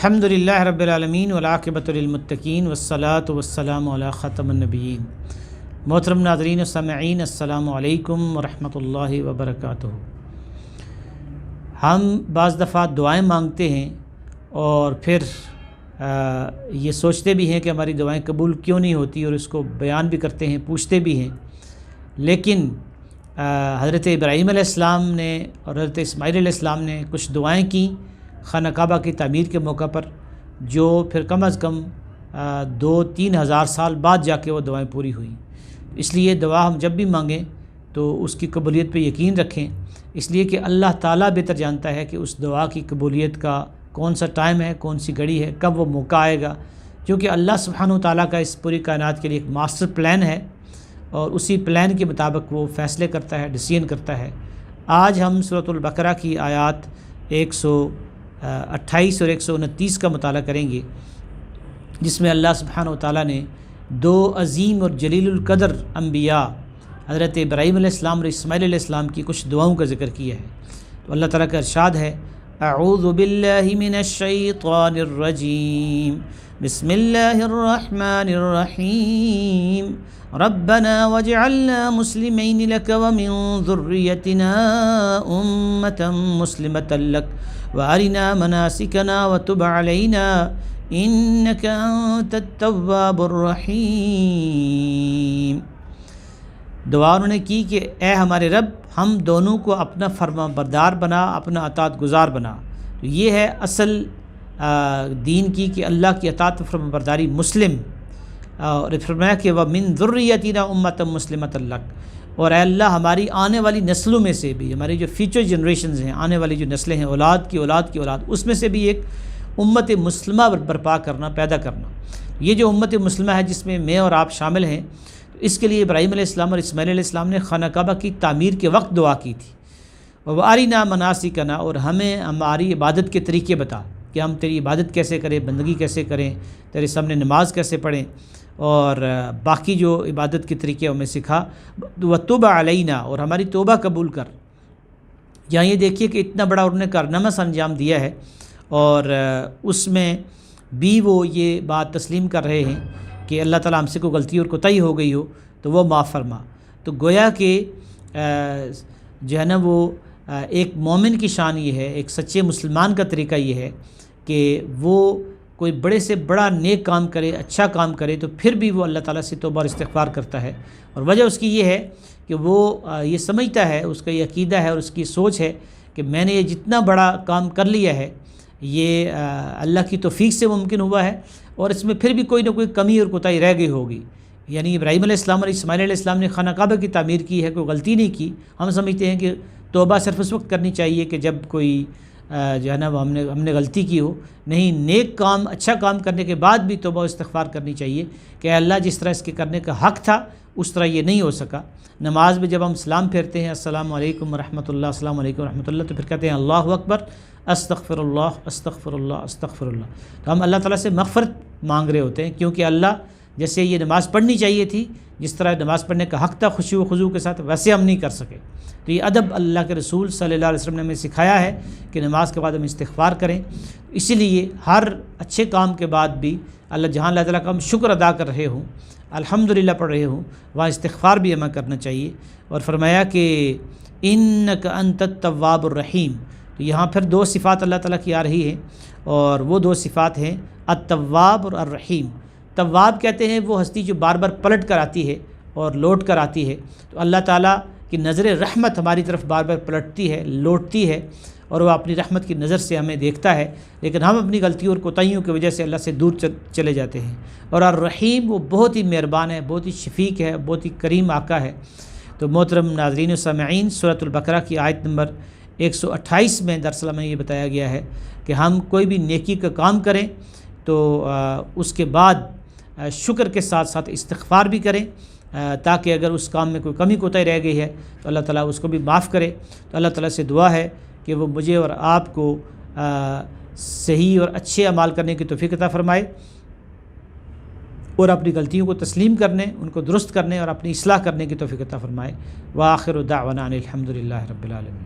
الحمدللہ رب العالمین والعاقبۃ للمتقین والصلاۃ والسلام علی خاتم النبیین۔ محترم ناظرین و سامعین، السلام علیکم ورحمۃ اللہ وبرکاتہ۔ ہم بعض دفعہ دعائیں مانگتے ہیں اور پھر یہ سوچتے بھی ہیں کہ ہماری دعائیں قبول کیوں نہیں ہوتی، اور اس کو بیان بھی کرتے ہیں، پوچھتے بھی ہیں۔ لیکن حضرت ابراہیم علیہ السلام نے اور حضرت اسماعیل علیہ السلام نے کچھ دعائیں کیں خانہ کعبہ کی تعمیر کے موقع پر، جو پھر کم از کم 2-3 ہزار سال بعد جا کے وہ دعائیں پوری ہوئیں۔ اس لیے دعا ہم جب بھی مانگیں تو اس کی قبولیت پہ یقین رکھیں، اس لیے کہ اللہ تعالیٰ بہتر جانتا ہے کہ اس دعا کی قبولیت کا کون سا ٹائم ہے، کون سی گھڑی ہے، کب وہ موقع آئے گا، کیونکہ اللہ سبحانہ وتعالیٰ کا اس پوری کائنات کے لیے ایک ماسٹر پلان ہے، اور اسی پلان کے مطابق وہ فیصلے کرتا ہے، ڈیسیژن کرتا ہے۔ آج ہم سورۃ البقرہ کی آیات 128 اور 129 کا مطالعہ کریں گے، جس میں اللہ سبحانہ وتعالیٰ نے 2 عظیم اور جلیل القدر انبیاء حضرت ابراہیم علیہ السلام اور اسماعیل علیہ السلام کی کچھ دعاؤں کا ذکر کیا ہے۔ تو اللہ تعالیٰ کا ارشاد ہے، اعوذ باللہ من الشیطان الرجیم، بسم اللہ الرحمن الرحیم، ربنا واجعلنا مسلمین لک ومن ذریتنا امة مسلمة لک وارنا مناسکنا وتب علینا انک انت التواب الرحیم۔ دعا انہوں نے کی کہ اے ہمارے رب، ہم دونوں کو اپنا فرما بردار بنا، اپنا اطاعت گزار بنا۔ تو یہ ہے اصل دین کی کہ اللہ کی اطاعت و فرما برداری مسلم، اور فرمایا کہ وَمِن ذُرِّيَّتِنَا أُمَّةً مُسْلِمَةً لَكَ، اور اے اللہ ہماری آنے والی نسلوں میں سے بھی، ہماری جو فیوچر جنریشنز ہیں، آنے والی جو نسلیں ہیں، اولاد کی اولاد کی اولاد، اس میں سے بھی ایک امت مسلمہ برپا کرنا، پیدا کرنا۔ یہ جو امت مسلمہ ہے جس میں میں اور آپ شامل ہیں، اس کے لیے ابراہیم علیہ السلام اور اسماعیل علیہ السلام نے خانہ کعبہ کی تعمیر کے وقت دعا کی تھی، وَأَرِنَا مَنَاسِكَنَا، اور ہمیں ہماری عبادت کے طریقے بتا کہ ہم تیری عبادت کیسے کریں، بندگی کیسے کریں، تیرے سامنے نماز کیسے پڑھیں، اور باقی جو عبادت کے طریقے ہمیں سکھا، وَتُبْ عَلَيْنَا، اور ہماری توبہ قبول کر۔ یہاں یہ دیکھیے کہ اتنا بڑا انہوں نے کارنامہ انجام دیا ہے، اور اس میں بھی وہ یہ بات تسلیم کر رہے ہیں کہ اللہ تعالیٰ ہم سے کوئی غلطی اور کوتاہی ہو گئی ہو تو وہ معاف فرما۔ تو گویا کہ جو ہے نا وہ ایک مومن کی شان یہ ہے، ایک سچے مسلمان کا طریقہ یہ ہے کہ وہ کوئی بڑے سے بڑا نیک کام کرے، اچھا کام کرے، تو پھر بھی وہ اللہ تعالیٰ سے توبہ اور استغفار کرتا ہے، اور وجہ اس کی یہ ہے کہ وہ یہ سمجھتا ہے، اس کا یہ عقیدہ ہے اور اس کی سوچ ہے کہ میں نے یہ جتنا بڑا کام کر لیا ہے یہ اللہ کی توفیق سے ممکن ہوا ہے، اور اس میں پھر بھی کوئی نہ کوئی کمی اور کوتاہی رہ گئی ہوگی۔ یعنی ابراہیم علیہ السلام اور اسماعیل علیہ السلام نے خانہ کعبہ کی تعمیر کی ہے، کوئی غلطی نہیں کی۔ ہم سمجھتے ہیں کہ توبہ صرف اس وقت کرنی چاہیے کہ جب کوئی جو ہے نا وہ ہم نے غلطی کی ہو، نہیں، نیک کام، اچھا کام کرنے کے بعد بھی توبہ و استغفار کرنی چاہیے کہ اے اللہ جس طرح اس کے کرنے کا حق تھا اس طرح یہ نہیں ہو سکا۔ نماز میں جب ہم سلام پھیرتے ہیں، السلام علیکم ورحمۃ اللہ، السلام علیکم ورحمۃ اللہ، تو پھر کہتے ہیں اللہ اکبر، استغفر اللہ، استغفر اللہ، استغفر اللہ، تو ہم اللہ تعالیٰ سے مغفرت مانگ رہے ہوتے ہیں، کیونکہ اللہ جیسے یہ نماز پڑھنی چاہیے تھی، جس طرح نماز پڑھنے کا حق تھا خشوع و خضوع کے ساتھ، ویسے ہم نہیں کر سکے۔ تو یہ ادب اللہ کے رسول صلی اللہ علیہ وسلم نے ہمیں سکھایا ہے کہ نماز کے بعد ہم استغفار کریں۔ اسی لیے ہر اچھے کام کے بعد بھی جہاں اللہ تعالیٰ کا ہم شکر ادا کر رہے ہوں، الحمدللہ پڑھ رہے ہوں، وہاں استغفار بھی ہمیں کرنا چاہیے۔ اور فرمایا کہ انک انت التواب الرحیم، تو یہاں پھر 2 صفات اللہ تعالیٰ کی آ رہی ہیں، اور وہ 2 صفات ہیں التواب اور الرحیم۔ تواب کہتے ہیں وہ ہستی جو بار بار پلٹ کر آتی ہے اور لوٹ کر آتی ہے، تو اللہ تعالیٰ کی نظر رحمت ہماری طرف بار بار پلٹتی ہے، لوٹتی ہے، اور وہ اپنی رحمت کی نظر سے ہمیں دیکھتا ہے، لیکن ہم اپنی غلطیوں اور کوتاہیوں کی وجہ سے اللہ سے دور چلے جاتے ہیں۔ اور الرحیم وہ بہت ہی مہربان ہے، بہت ہی شفیق ہے، بہت ہی کریم آقا ہے۔ تو محترم ناظرین و سامعین، سورۃ البقرہ کی آیت نمبر 128 میں دراصل ہمیں یہ بتایا گیا ہے کہ ہم کوئی بھی نیکی کا کام کریں تو اس کے بعد شکر کے ساتھ ساتھ استغفار بھی کریں، تاکہ اگر اس کام میں کوئی کمی کوتاہی رہ گئی ہے تو اللہ تعالیٰ اس کو بھی معاف کرے۔ تو اللہ تعالیٰ سے دعا ہے کہ وہ مجھے اور آپ کو صحیح اور اچھے اعمال کرنے کی توفیق عطا فرمائے، اور اپنی غلطیوں کو تسلیم کرنے، ان کو درست کرنے اور اپنی اصلاح کرنے کی توفیق عطا فرمائے۔ وآخر دعوانا الحمدللہ رب العالمین۔